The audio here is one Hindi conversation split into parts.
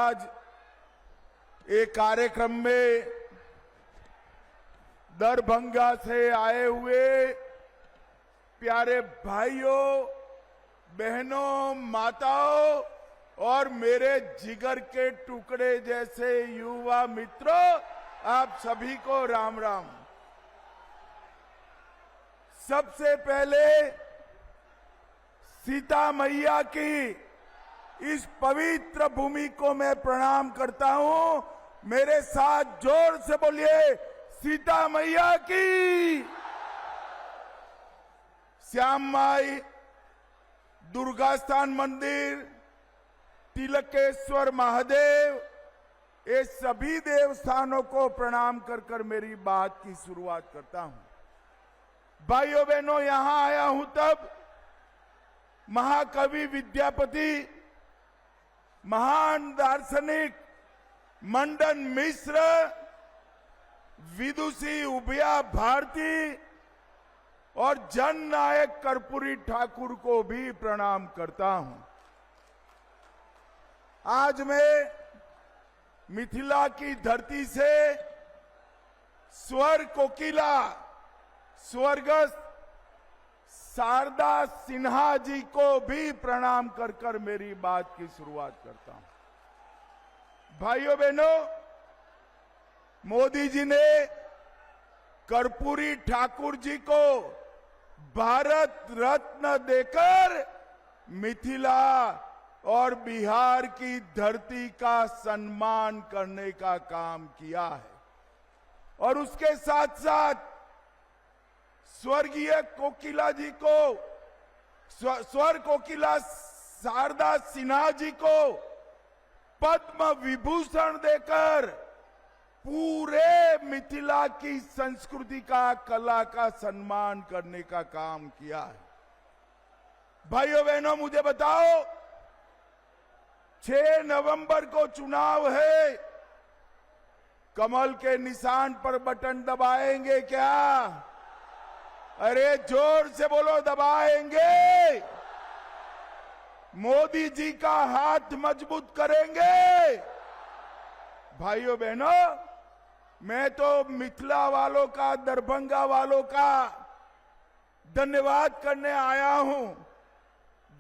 आज एक कार्यक्रम में दरभंगा से आए हुए प्यारे भाइयों, बहनों, माताओं और मेरे जिगर के टुकड़े जैसे युवा मित्रों, आप सभी को राम राम। सबसे पहले सीता मैया की इस पवित्र भूमि को मैं प्रणाम करता हूं। मेरे साथ जोर से बोलिए, सीता मैया की। श्याम माई, दुर्गा स्थान मंदिर, तिलकेश्वर महादेव, ये सभी देवस्थानों को प्रणाम कर कर मेरी बात की शुरुआत करता हूं। भाइयों बहनों, यहां आया हूं तब महाकवि विद्यापति, महान दार्शनिक मंडन मिश्र, विदुषी उभया भारती और जननायक कर्पूरी ठाकुर को भी प्रणाम करता हूं। आज मैं मिथिला की धरती से स्वर कोकिला स्वर्गस्थ शारदा सिन्हा जी को भी प्रणाम कर कर मेरी बात की शुरुआत करता हूं। भाइयों बहनों, मोदी जी ने कर्पूरी ठाकुर जी को भारत रत्न देकर मिथिला और बिहार की धरती का सम्मान करने का काम किया है और उसके साथ साथ स्वर्गीय कोकिला जी को, स्वर कोकिला शारदा सिन्हा जी को पद्म विभूषण देकर पूरे मिथिला की संस्कृति का, कला का सम्मान करने का काम किया है। भाइयों बहनों, मुझे बताओ, 6 नवंबर को चुनाव है, कमल के निशान पर बटन दबाएंगे क्या? अरे जोर से बोलो, दबाएंगे। मोदी जी का हाथ मजबूत करेंगे। भाइयों बहनों, मैं तो मिथिला वालों का, दरभंगा वालों का धन्यवाद करने आया हूं।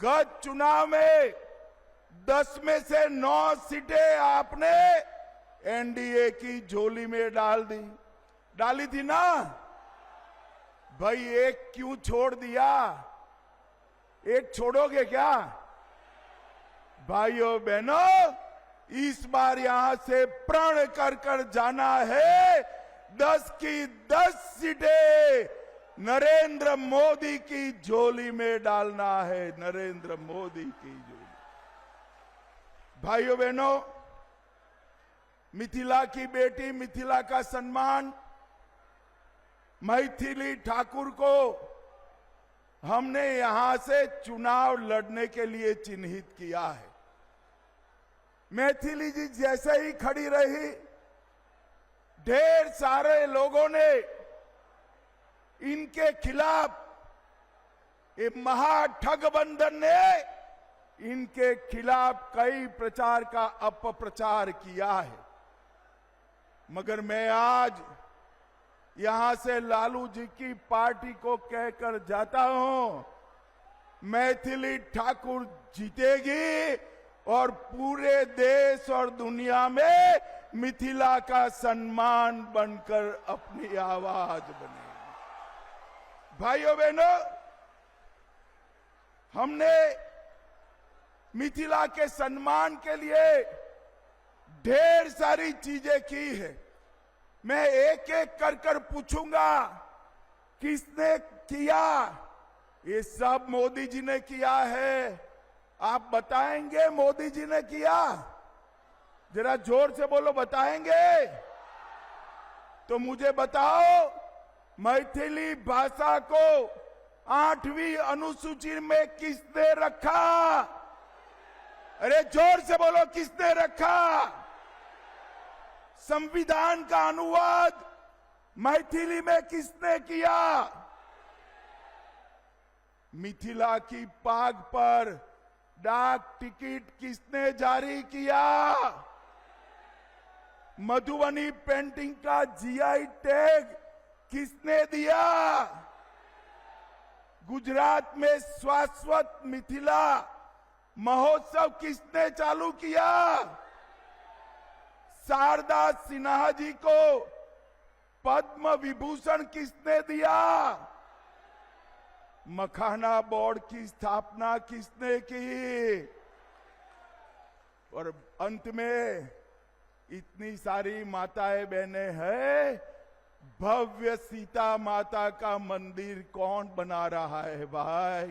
गत चुनाव में 10 में से 9 सीटें आपने एनडीए की झोली में डाली थी ना? भाई एक क्यों छोड़ दिया? एक छोड़ोगे क्या? भाइयों बहनों, इस बार यहां से प्रण कर कर जाना है। 10 की 10 सीटें नरेंद्र मोदी की झोली में डालना है, नरेंद्र मोदी की झोली। भाइयों बहनों, मिथिला की बेटी, मिथिला का सम्मान मैथिली ठाकुर को हमने यहां से चुनाव लड़ने के लिए चिन्हित किया है। मैथिली जी जैसे ही खड़ी रही, ढेर सारे लोगों ने इनके खिलाफ, ये महाठगबंधन ने इनके खिलाफ कई प्रचार का अपप्रचार किया है। मगर मैं आज यहां से लालू जी की पार्टी को कहकर जाता हूं, मैथिली ठाकुर जीतेगी और पूरे देश और दुनिया में मिथिला का सम्मान बनकर अपनी आवाज बनेगी। भाइयों बहनों, हमने मिथिला के सम्मान के लिए ढेर सारी चीजें की है। मैं एक एक कर कर पूछूंगा, किसने किया? ये सब मोदी जी ने किया है। आप बताएंगे मोदी जी ने किया? जरा जोर से बोलो, बताएंगे? तो मुझे बताओ, मैथिली भाषा को 8वीं अनुसूची में किसने रखा? अरे जोर से बोलो, किसने रखा? संविधान का अनुवाद मैथिली में किसने किया? मिथिला की पाग पर डाक टिकट किसने जारी किया? मधुबनी पेंटिंग का जीआई टैग किसने दिया? गुजरात में शाश्वत मिथिला महोत्सव किसने चालू किया? शारदा सिन्हा जी को पद्म विभूषण किसने दिया? मखाना बोर्ड की स्थापना किसने की? और अंत में इतनी सारी माताएं बहनें हैं, भव्य सीता माता का मंदिर कौन बना रहा है भाई?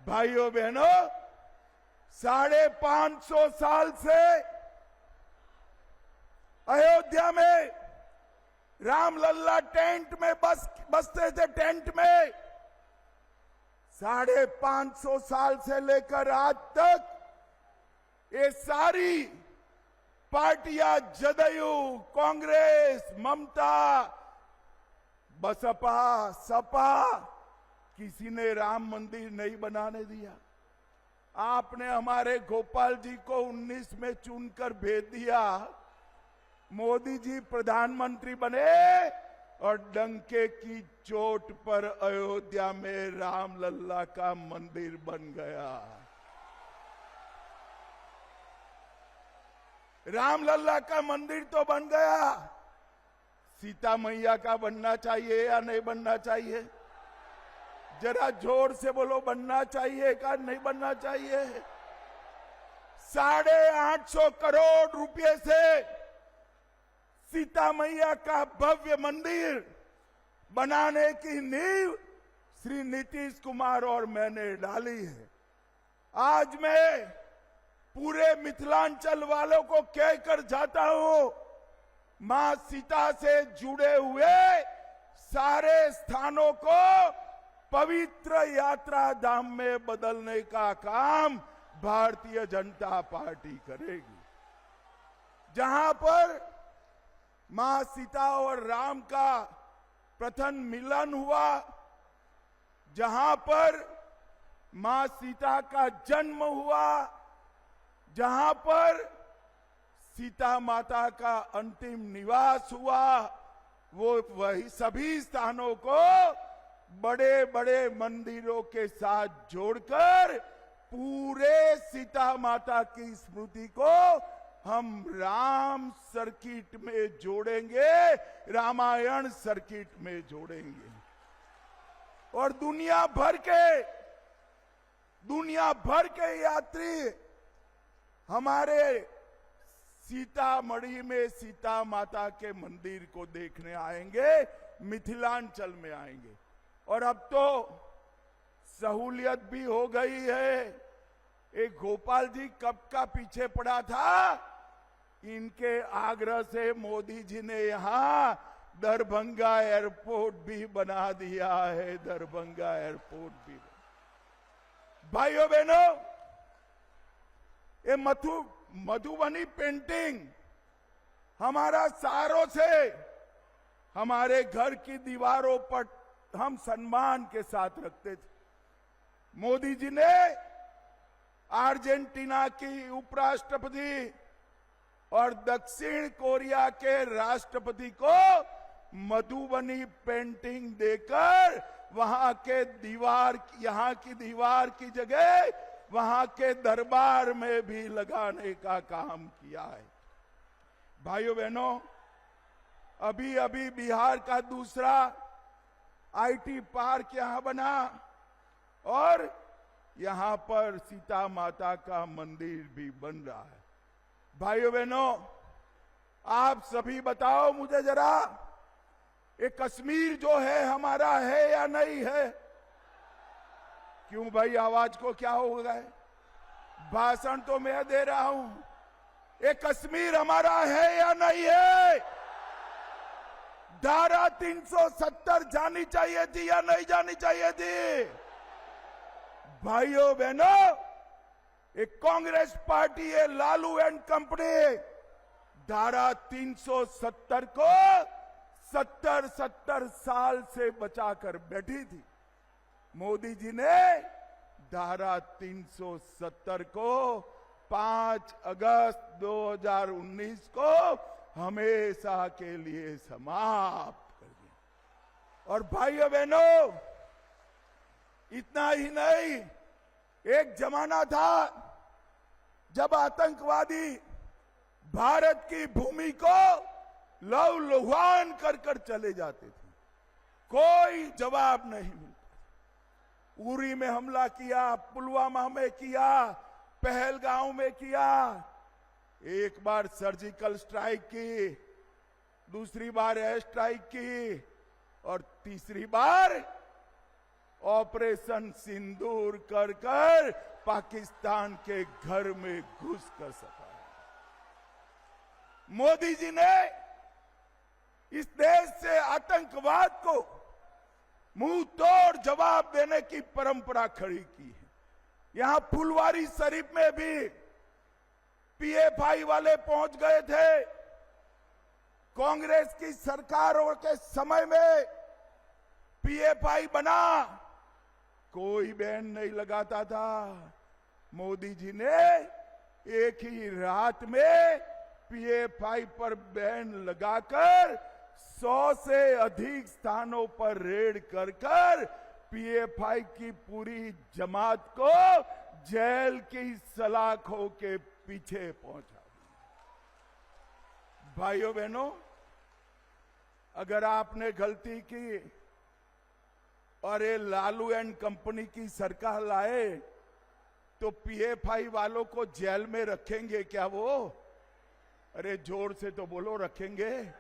भाइयों बहनों, 550 साल से अयोध्या में रामलल्ला टेंट में बसते थे। टेंट में 550 साल से लेकर आज तक ये सारी पार्टियां, जदयू, कांग्रेस, ममता, बसपा, सपा, किसी ने राम मंदिर नहीं बनाने दिया। आपने हमारे गोपाल जी को 19 में चुनकर भेज दिया। मोदी जी प्रधानमंत्री बने और डंके की चोट पर अयोध्या में रामलल्ला का मंदिर बन गया। रामलल्ला का मंदिर तो बन गया, सीता मैया का बनना चाहिए या नहीं बनना चाहिए? जरा जोर से बोलो, बनना चाहिए का नहीं बनना चाहिए? 850 करोड़ रुपए से सीता मैया का भव्य मंदिर बनाने की नींव श्री नीतीश कुमार और मैंने डाली है। आज मैं पूरे मिथिलांचल वालों को कहकर जाता हूं, मां सीता से जुड़े हुए सारे स्थानों को पवित्र यात्रा धाम में बदलने का काम भारतीय जनता पार्टी करेगी। जहां पर मां सीता और राम का प्रथम मिलन हुआ, जहां पर मां सीता का जन्म हुआ, जहां पर सीता माता का अंतिम निवास हुआ, वो वही सभी स्थानों को बड़े बड़े मंदिरों के साथ जोड़कर पूरे सीता माता की स्मृति को हम राम सर्किट में जोड़ेंगे, रामायण सर्किट में जोड़ेंगे। और दुनिया भर के यात्री हमारे सीतामढ़ी में सीता माता के मंदिर को देखने आएंगे, मिथिलांचल में आएंगे। और अब तो सहूलियत भी हो गई है। एक गोपाल जी कब का पीछे पड़ा था, इनके आग्रह से मोदी जी ने यहां दरभंगा एयरपोर्ट भी बना दिया है। दरभंगा एयरपोर्ट भी। भाइयों बहनों, ये मधुबनी पेंटिंग हमारा सालों से हमारे घर की दीवारों पर हम सम्मान के साथ रखते थे। मोदी जी ने अर्जेंटीना की उपराष्ट्रपति और दक्षिण कोरिया के राष्ट्रपति को मधुबनी पेंटिंग देकर वहां की दीवार की जगह वहां के दरबार में भी लगाने का काम किया है। भाइयों बहनों, अभी बिहार का दूसरा आईटी पार्क यहां बना और यहां पर सीता माता का मंदिर भी बन रहा है। भाइयों बहनों, आप सभी बताओ मुझे जरा, ये कश्मीर जो है हमारा है या नहीं है? क्यों भाई, आवाज को क्या हो गया? भाषण तो मैं दे रहा हूं। ये कश्मीर हमारा है या नहीं है? धारा 370 जानी चाहिए थी या नहीं जानी चाहिए थी? भाइयों बहनों, एक कांग्रेस पार्टी है, लालू एंड कंपनी, धारा 370 को 70 साल से बचाकर बैठी थी। मोदी जी ने धारा 370 को 5 अगस्त 2019 को हमेशा के लिए समाप्त कर दिया। और भाइयों बहनों, इतना ही नहीं, एक जमाना था जब आतंकवादी भारत की भूमि को लहूलुहान कर कर चले जाते थे, कोई जवाब नहीं मिलता। उरी में हमला किया, पुलवामा में किया, पहलगांव में किया, एक बार सर्जिकल स्ट्राइक की, दूसरी बार एयर स्ट्राइक की, और तीसरी बार ऑपरेशन सिंदूर कर कर पाकिस्तान के घर में घुस कर सका। मोदी जी ने इस देश से आतंकवाद को मुंह तोड़ जवाब देने की परंपरा खड़ी की है। यहां फुलवारी शरीफ में भी पीएफआई वाले पहुंच गए थे। कांग्रेस की सरकारों के समय में पीएफआई बना, कोई बैन नहीं लगाता था। मोदी जी ने एक ही रात में पीएफआई पर बैन लगाकर 100 से अधिक स्थानों पर रेड कर कर पीएफआई की पूरी जमात को जेल की सलाखों के पीछे पहुंचा दिया। भाइयों बहनों, अगर आपने गलती की और ये लालू एंड कंपनी की सरकार लाए तो पीएफआई वालों को जेल में रखेंगे क्या वो? अरे जोर से तो बोलो, रखेंगे?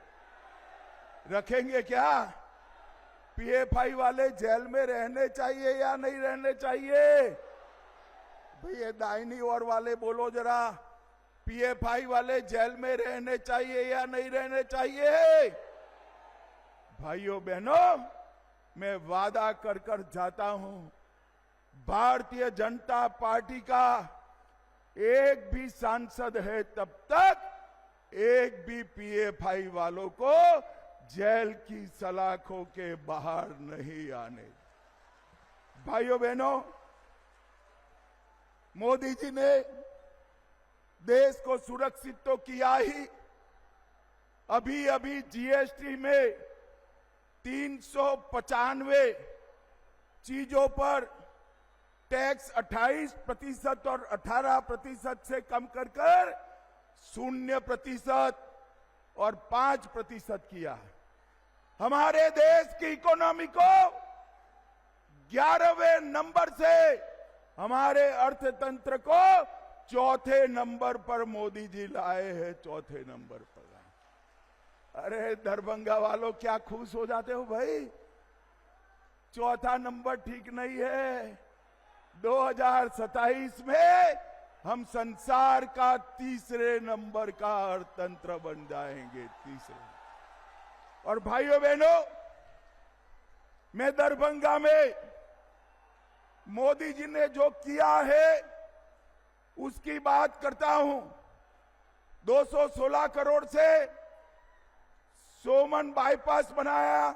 रखेंगे क्या? पीएफआई वाले जेल में रहने चाहिए या नहीं रहने चाहिए? भाई ये दाहिनी ओर वाले बोलो जरा, पीएफआई वाले जेल में रहने चाहिए या नहीं रहने चाहिए? भाइयों बहनों, मैं वादा कर कर जाता हूं, भारतीय जनता पार्टी का एक भी सांसद है तब तक एक भी पीएफआई वालों को जेल की सलाखों के बाहर नहीं आने। भाइयों बहनों, मोदी जी ने देश को सुरक्षित तो किया ही, अभी अभी जीएसटी में 395 चीजों पर टैक्स 28% और 18% से कम कर कर 0% और 5% किया है। हमारे देश की इकोनॉमी को 11वें नंबर से, हमारे अर्थतंत्र को 4थे नंबर पर मोदी जी लाए हैं, 4थे नंबर पर लाए। अरे दरभंगा वालों, क्या खुश हो जाते हो भाई? 4था नंबर ठीक नहीं है। 2027 में हम संसार का 3रे नंबर का अर्थतंत्र बन जाएंगे, 3रे। और भाइयों बहनों, मैं दरभंगा में मोदी जी ने जो किया है उसकी बात करता हूं। 216 करोड़ से सोमन बाईपास बनाया,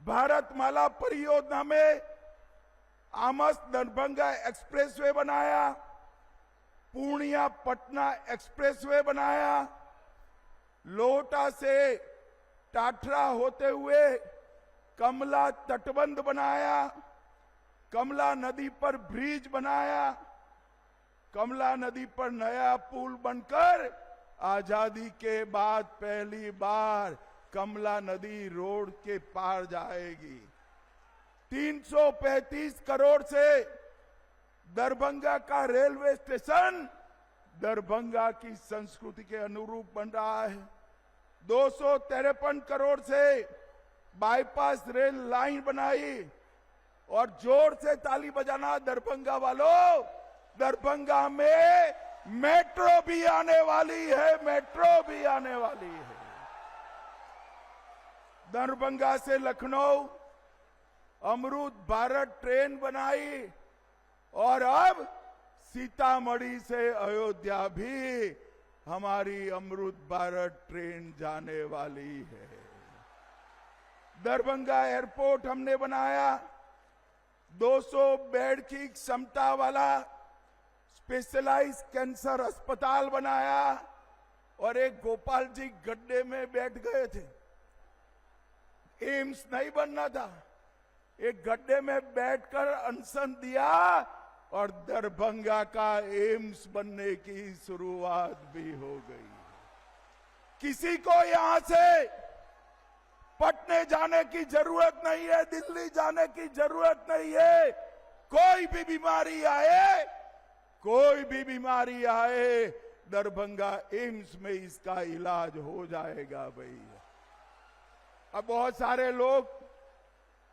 भारतमाला परियोजना में आमस दरभंगा एक्सप्रेसवे बनाया, पूर्णिया पटना एक्सप्रेसवे बनाया, लोहटा से टाटरा होते हुए कमला तटबंध बनाया, कमला नदी पर ब्रिज बनाया, कमला नदी पर नया पुल बनकर आजादी के बाद पहली बार कमला नदी रोड के पार जाएगी। 335 करोड़ से दरभंगा का रेलवे स्टेशन दरभंगा की संस्कृति के अनुरूप बन रहा है। 253 करोड़ से बाईपास रेल लाइन बनाई। और जोर से ताली बजाना दरभंगा वालों, दरभंगा में मेट्रो भी आने वाली है, मेट्रो भी आने वाली है। दरभंगा से लखनऊ अमृत भारत ट्रेन बनाई और अब सीतामढ़ी से अयोध्या भी हमारी अमृत भारत ट्रेन जाने वाली है। दरभंगा एयरपोर्ट हमने बनाया, 200 बेड की क्षमता वाला स्पेशलाइज कैंसर अस्पताल बनाया और एक गोपाल जी गड्ढे में बैठ गए थे। एम्स नहीं बनना था, एक गड्ढे में बैठकर अनशन दिया और दरभंगा का एम्स बनने की शुरुआत भी हो गई। किसी को यहां से पटने जाने की जरूरत नहीं है, दिल्ली जाने की जरूरत नहीं है। कोई भी बीमारी आए, दरभंगा एम्स में इसका इलाज हो जाएगा भैया। अब बहुत सारे लोग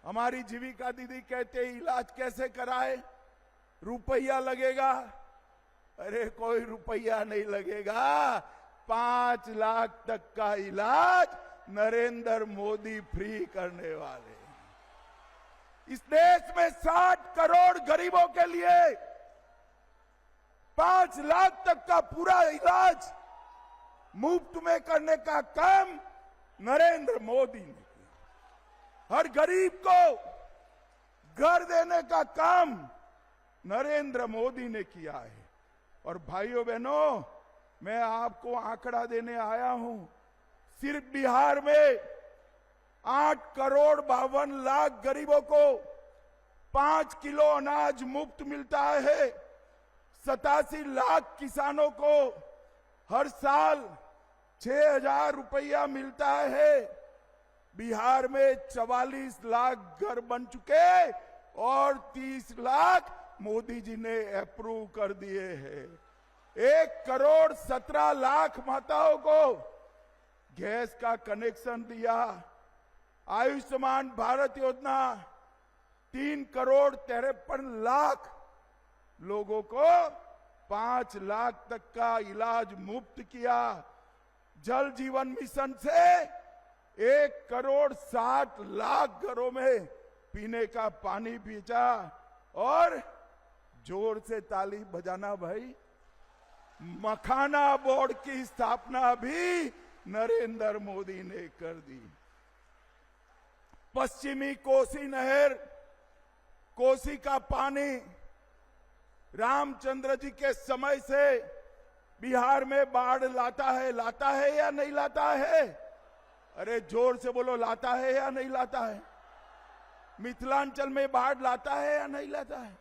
हमारी जीविका दीदी कहते इलाज कैसे कराए, रुपया लगेगा। अरे कोई रुपया नहीं लगेगा, 5 लाख तक का इलाज नरेंद्र मोदी फ्री करने वाले हैं। इस देश में 60 करोड़ गरीबों के लिए 5 लाख तक का पूरा इलाज मुफ्त में करने का काम नरेंद्र मोदी ने किया। हर गरीब को घर देने का काम नरेंद्र मोदी ने किया है। और भाइयों बहनों, मैं आपको आंकड़ा देने आया हूं। सिर्फ बिहार में 8 करोड़ 52 लाख गरीबों को 5 किलो अनाज मुफ्त मिलता है। 87 लाख किसानों को हर साल 6,000 रुपया मिलता है। बिहार में 44 लाख घर बन चुके और 30 लाख मोदी जी ने अप्रूव कर दिए हैं। 1 करोड़ 17 लाख माताओं को गैस का कनेक्शन दिया। आयुष्मान भारत योजना 3 करोड़ 53 लाख लोगों को 5 लाख तक का इलाज मुफ्त किया। जल जीवन मिशन से 1 करोड़ 60 लाख घरों में पीने का पानी पहुंचा। और जोर से ताली बजाना भाई, मखाना बोर्ड की स्थापना भी नरेंद्र मोदी ने कर दी। पश्चिमी कोसी नहर, कोसी का पानी रामचंद्र जी के समय से बिहार में बाढ़ लाता है या नहीं लाता है? अरे जोर से बोलो, लाता है या नहीं लाता है? मिथिलांचल में बाढ़ लाता है या नहीं लाता है?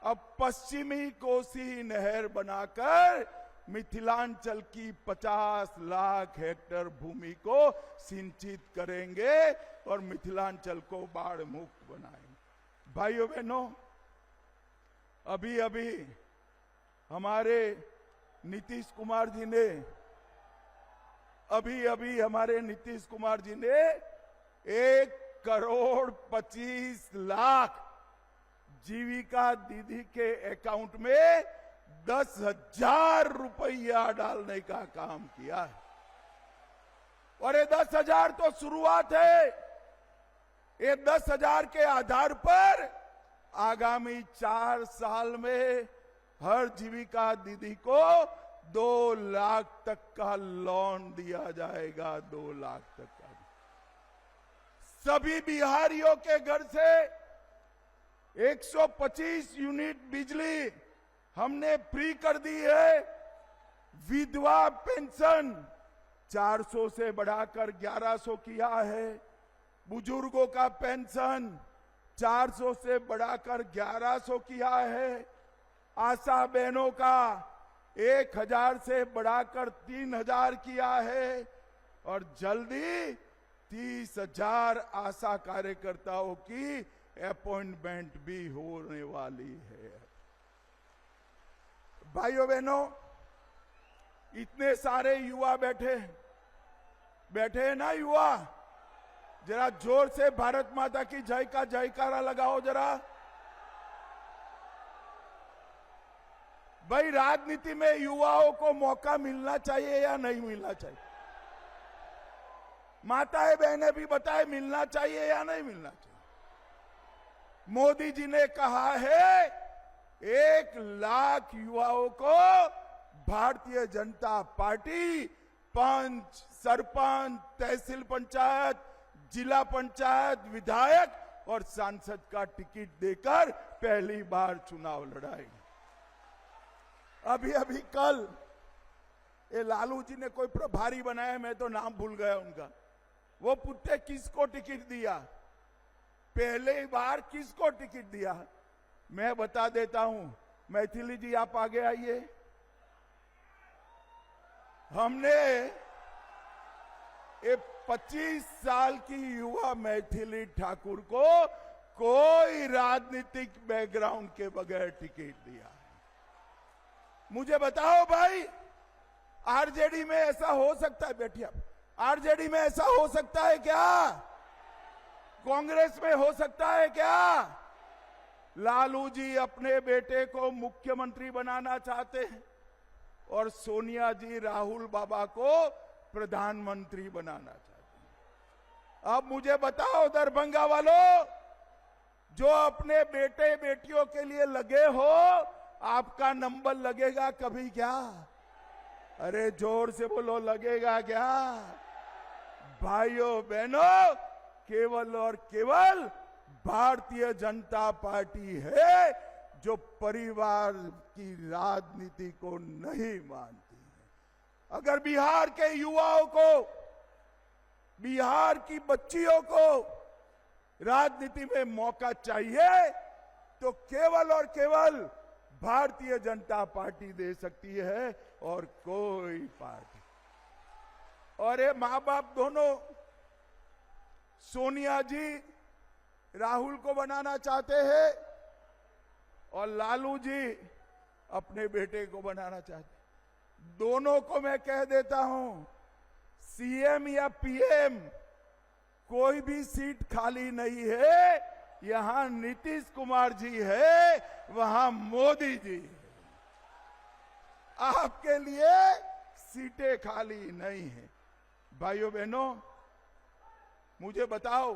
अब पश्चिमी कोसी नहर बनाकर मिथिलांचल की 50 लाख हेक्टेयर भूमि को सिंचित करेंगे और मिथिलांचल को बाढ़ मुक्त बनाएंगे। भाइयों बहनों, अभी अभी हमारे नीतीश कुमार जी ने 1 करोड़ 25 लाख जीविका दीदी के अकाउंट में 10,000 रुपया डालने का काम किया है। और ये 10,000 तो शुरुआत है। ये 10,000 के आधार पर आगामी 4 साल में हर जीविका दीदी को 2 लाख तक का लोन दिया जाएगा। 2 लाख तक का। सभी बिहारियों के घर से 125 यूनिट बिजली हमने फ्री कर दी है। विधवा पेंशन 400 से बढ़ाकर 1100 किया है। बुजुर्गों का पेंशन 400 से बढ़ाकर 1100 किया है। आशा बहनों का 1000 से बढ़ाकर 3000 किया है। और जल्दी 30,000 आशा कार्यकर्ताओं की अपॉइंटमेंट भी होने वाली है। भाइयों बहनों, इतने सारे युवा बैठे हैं ना युवा, जरा जोर से भारत माता की जय का जयकारा लगाओ जरा। भाई, राजनीति में युवाओं को मौका मिलना चाहिए या नहीं मिलना चाहिए? माताएं बहनें भी बताए, मिलना चाहिए या नहीं मिलना चाहिए? मोदी जी ने कहा है 1 लाख युवाओं को भारतीय जनता पार्टी पंच, सरपंच, तहसील पंचायत, जिला पंचायत, विधायक और सांसद का टिकट देकर पहली बार चुनाव लड़ाएगी। अभी अभी कल ये लालू जी ने कोई प्रभारी बनाया, मैं तो नाम भूल गया उनका। वो पूछते किसको टिकट दिया, पहले बार किसको टिकट दिया। मैं बता देता हूं, मैथिली जी आप आगे आइए। हमने ये 25 साल की युवा मैथिली ठाकुर को कोई राजनीतिक बैकग्राउंड के बगैर टिकट दिया। मुझे बताओ भाई, आरजेडी में ऐसा हो सकता है? बैठिए आप। आरजेडी में ऐसा हो सकता है क्या? कांग्रेस में हो सकता है क्या? लालू जी अपने बेटे को मुख्यमंत्री बनाना चाहते हैं और सोनिया जी राहुल बाबा को प्रधानमंत्री बनाना चाहते हैं। अब मुझे बताओ दरभंगा वालों, जो अपने बेटे बेटियों के लिए लगे हो, आपका नंबर लगेगा कभी क्या? अरे जोर से बोलो, लगेगा क्या? भाइयों बहनों, केवल और केवल भारतीय जनता पार्टी है जो परिवार की राजनीति को नहीं मानती है। अगर बिहार के युवाओं को, बिहार की बच्चियों को राजनीति में मौका चाहिए तो केवल और केवल भारतीय जनता पार्टी दे सकती है और कोई पार्टी। और ये मां बाप दोनों, सोनिया जी राहुल को बनाना चाहते हैं और लालू जी अपने बेटे को बनाना चाहते हैं। दोनों को मैं कह देता हूं, सीएम या पीएम कोई भी सीट खाली नहीं है। यहां नीतीश कुमार जी है, वहां मोदी जी है। आपके लिए सीटें खाली नहीं है। भाइयों बहनों, मुझे बताओ,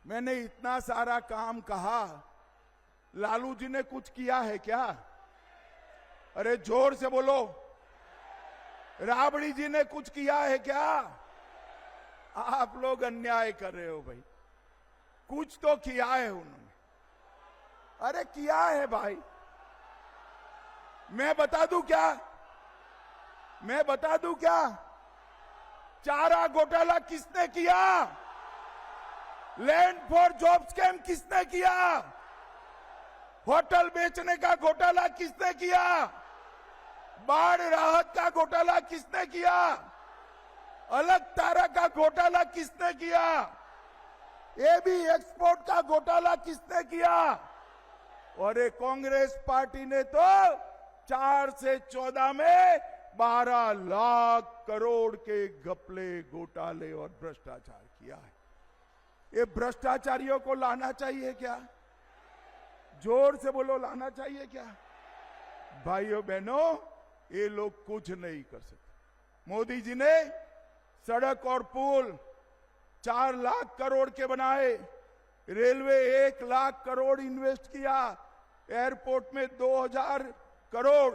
मैंने इतना सारा काम कहा, लालू जी ने कुछ किया है क्या? अरे जोर से बोलो, राबड़ी जी ने कुछ किया है क्या? आप लोग अन्याय कर रहे हो भाई, कुछ तो किया है उन्होंने। अरे किया है भाई, मैं बता दूं क्या? मैं बता दूं क्या? चारा घोटाला किसने किया? लैंड फॉर जॉब स्कैम किसने किया? होटल बेचने का घोटाला किसने किया? बाढ़ राहत का घोटाला किसने किया? अलग तारा का घोटाला किसने किया? एबी एक्सपोर्ट का घोटाला किसने किया? और ये कांग्रेस पार्टी ने तो 4 से 14 में 12 लाख करोड़ के घपले, घोटाले और भ्रष्टाचार किया है। ये भ्रष्टाचारियों को लाना चाहिए क्या? जोर से बोलो, लाना चाहिए क्या? भाइयों बहनों, ये लोग कुछ नहीं कर सकते। मोदी जी ने सड़क और पुल 4 लाख करोड़ के बनाए, रेलवे 1 लाख करोड़ इन्वेस्ट किया, एयरपोर्ट में 2000 करोड़,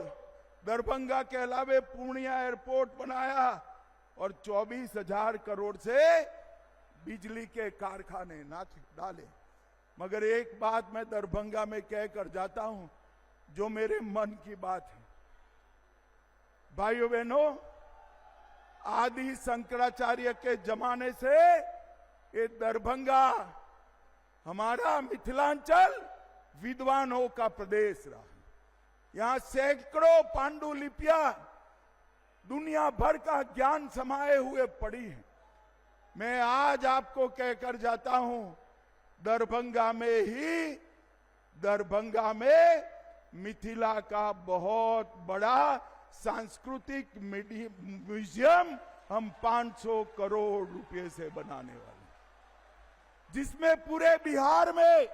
दरभंगा के अलावे पूर्णिया एयरपोर्ट बनाया और 24,000 करोड़ से बिजली के कारखाने डाले। मगर एक बात मैं दरभंगा में कहकर जाता हूं, जो मेरे मन की बात है। भाइयों बहनों, आदि शंकराचार्य के जमाने से ये दरभंगा, हमारा मिथिलांचल विद्वानों का प्रदेश रहा। यहां सैकड़ों पांडुलिपियां दुनिया भर का ज्ञान समाये हुए पड़ी है। मैं आज आपको कहकर जाता हूं, दरभंगा में मिथिला का बहुत बड़ा सांस्कृतिक म्यूजियम हम 500 करोड़ रुपए से बनाने वाले हैं, जिसमें पूरे बिहार में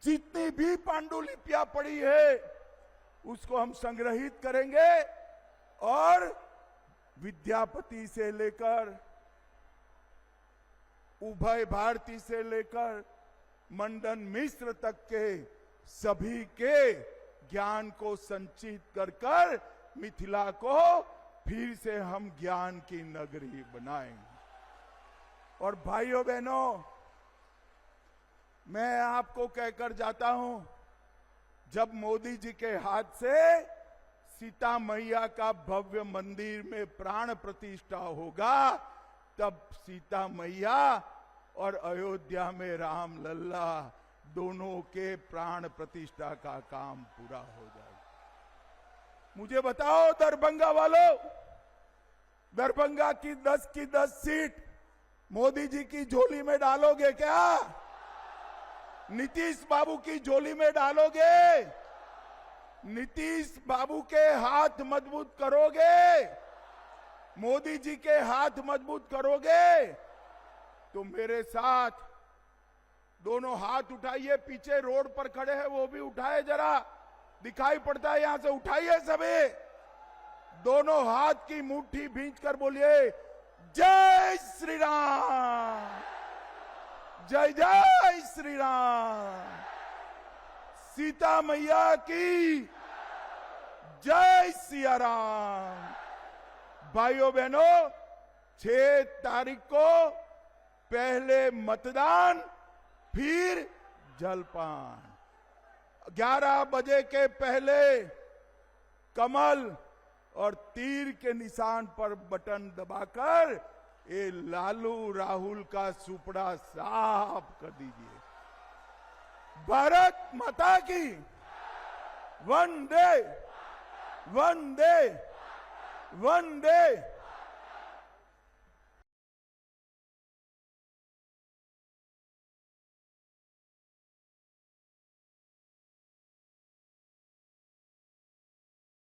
जितनी भी पांडुलिपियां पड़ी है उसको हम संग्रहित करेंगे और विद्यापति से लेकर उभय भारती से लेकर मंडन मिश्र तक के सभी के ज्ञान को संचित कर कर मिथिला को फिर से हम ज्ञान की नगरी बनाएंगे। और भाइयों बहनों, मैं आपको कहकर जाता हूं, जब मोदी जी के हाथ से सीता मैया का भव्य मंदिर में प्राण प्रतिष्ठा होगा, तब सीता मैया और अयोध्या में राम लल्ला दोनों के प्राण प्रतिष्ठा का काम पूरा हो जाएगा। मुझे बताओ दरभंगा वालों, दरभंगा की 10 सीट मोदी जी की झोली में डालोगे क्या? नीतीश बाबू की झोली में डालोगे? नीतीश बाबू के हाथ मजबूत करोगे? मोदी जी के हाथ मजबूत करोगे? तो मेरे साथ दोनों हाथ उठाइए। पीछे रोड पर खड़े हैं वो भी उठाए, जरा दिखाई पड़ता है यहां से, उठाइए सभी। दोनों हाथ की मुट्ठी भींच कर बोलिए जय श्री राम, जय जय श्री राम, सीता मैया की जय सिया राम। भाइयों बहनों, 6 तारीख को पहले मतदान, फिर जलपान। 11 बजे के पहले कमल और तीर के निशान पर बटन दबाकर ये लालू राहुल का सुपड़ा साफ कर दीजिए। भारत माता की वंदे वंदे वंदे।